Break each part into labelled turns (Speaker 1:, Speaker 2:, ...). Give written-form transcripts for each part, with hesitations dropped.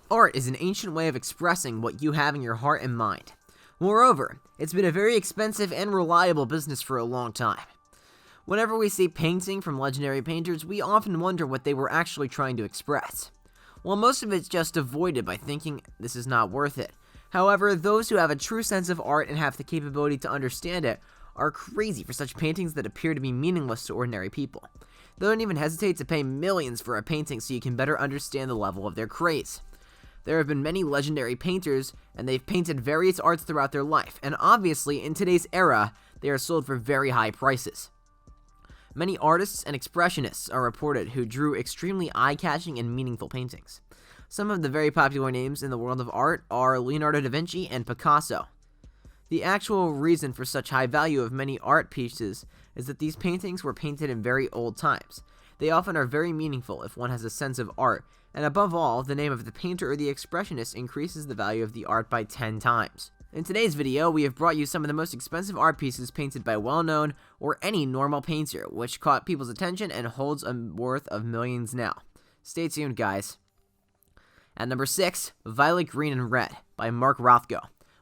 Speaker 1: Art is an ancient way of expressing what you have in your heart and mind. Moreover, it's been a very expensive and reliable business for a long time. Whenever we see painting from legendary painters, we often wonder what they were actually trying to express. While most of it's just avoided by thinking this is not worth it. However, those who have a true sense of art and have the capability to understand it are crazy for such paintings that appear to be meaningless to ordinary people. They don't even hesitate to pay millions for a painting so you can better understand the level of their craze. There have been many legendary painters, and they've painted various arts throughout their life, and obviously, in today's era, they are sold for very high prices. Many artists and expressionists are reported who drew extremely eye-catching and meaningful paintings. Some of the very popular names in the world of art are Leonardo da Vinci and Picasso. The actual reason for such high value of many art pieces is that these paintings were painted in very old times. They often are very meaningful if one has a sense of art, and above all, the name of the painter or the expressionist increases the value of the art by 10 times. In today's video, we have brought you some of the most expensive art pieces painted by well-known or any normal painter, which caught people's attention and holds a worth of millions now. Stay tuned, guys. At number 6, Violet, Green, and Red by Mark Rothko,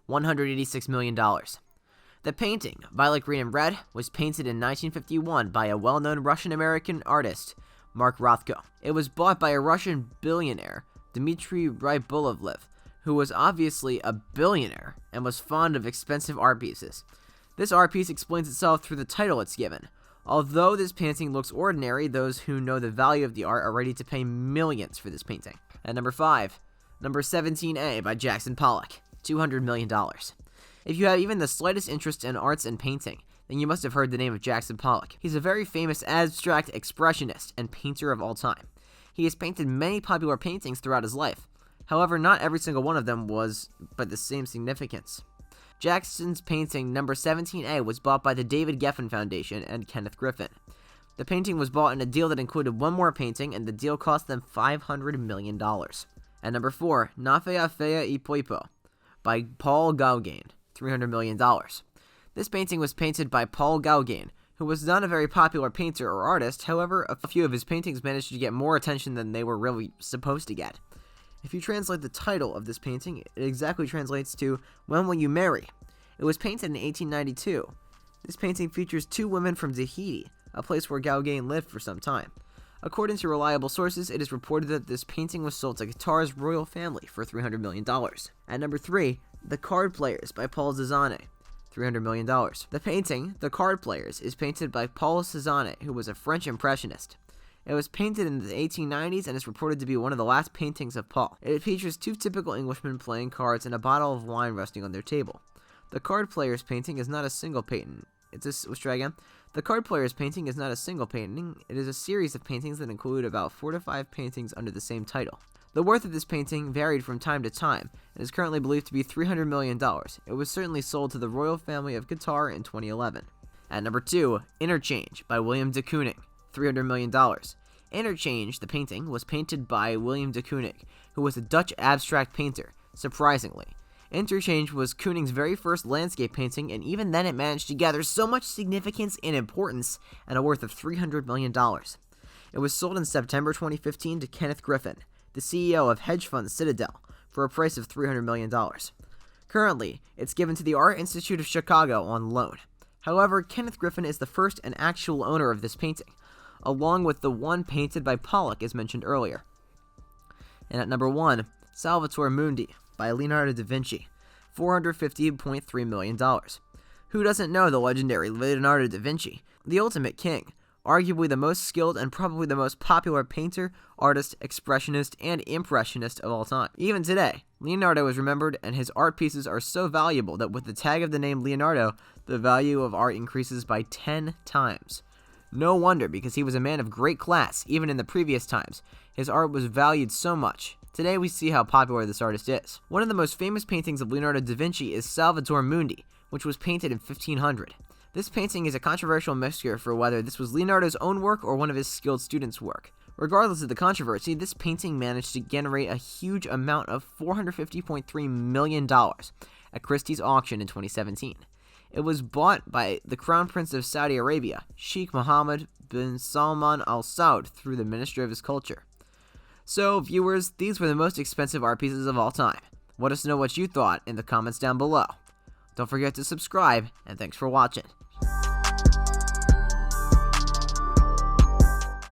Speaker 1: $186 million. The painting, Violet, Green, and Red, was painted in 1951 by a well-known Russian-American artist, Mark Rothko. It was bought by a Russian billionaire, Dmitry Rybolovlev, who was obviously a billionaire and was fond of expensive art pieces. This art piece explains itself through the title it's given. Although this painting looks ordinary, those who know the value of the art are ready to pay millions for this painting. At number 5, number 17A by Jackson Pollock, $200 million. If you have even the slightest interest in arts and painting, then you must have heard the name of Jackson Pollock. He's a very famous abstract expressionist and painter of all time. He has painted many popular paintings throughout his life. However, not every single one of them was by the same significance. Jackson's painting number 17A was bought by the David Geffen Foundation and Kenneth Griffin. The painting was bought in a deal that included one more painting, and the deal cost them $500 million. At number 4, Na Fea Fea y Poipo by Paul Gauguin, $300 million. This painting was painted by Paul Gauguin, who was not a very popular painter or artist. However, a few of his paintings managed to get more attention than they were really supposed to get. If you translate the title of this painting, it exactly translates to When Will You Marry? It was painted in 1892. This painting features two women from Tahiti, a place where Gauguin lived for some time. According to reliable sources, it is reported that this painting was sold to Qatar's royal family for $300 million. At number 3, The Card Players by Paul Cézanne, $300 million. The painting, The Card Players, is painted by Paul Cézanne, who was a French impressionist. It was painted in the 1890s and is reported to be one of the last paintings of Paul. It features two typical Englishmen playing cards and a bottle of wine resting on their table. The Card Players painting is not a single painting. Let's try again. The Card Players painting is not a single painting. It is a series of paintings that include about 4 to 5 paintings under the same title. The worth of this painting varied from time to time and is currently believed to be $300 million. It was certainly sold to the royal family of Qatar in 2011. At number 2, Interchange by William de Kooning, $300 million. Interchange, the painting, was painted by William de Kooning, who was a Dutch abstract painter, surprisingly. Interchange was Kooning's very first landscape painting, and even then it managed to gather so much significance and importance at a worth of $300 million. It was sold in September 2015 to Kenneth Griffin, the CEO of hedge fund Citadel, for a price of $300 million. Currently, it's given to the Art Institute of Chicago on loan. However, Kenneth Griffin is the first and actual owner of this painting, along with the one painted by Pollock as mentioned earlier. And at number 1, Salvator Mundi by Leonardo da Vinci, $450.3 million. Who doesn't know the legendary Leonardo da Vinci, the ultimate king, arguably the most skilled and probably the most popular painter, artist, expressionist, and impressionist of all time. Even today, Leonardo is remembered, and his art pieces are so valuable that with the tag of the name Leonardo, the value of art increases by 10 times. No wonder, because he was a man of great class, even in the previous times. His art was valued so much. Today we see how popular this artist is. One of the most famous paintings of Leonardo da Vinci is Salvator Mundi, which was painted in 1500. This painting is a controversial mixture for whether this was Leonardo's own work or one of his skilled students' work. Regardless of the controversy, this painting managed to generate a huge amount of $450.3 million at Christie's auction in 2017. It was bought by the Crown Prince of Saudi Arabia, Sheikh Mohammed bin Salman Al Saud, through the Ministry of his Culture. So, viewers, these were the most expensive art pieces of all time. Let us know what you thought in the comments down below. Don't forget to subscribe, and thanks for watching.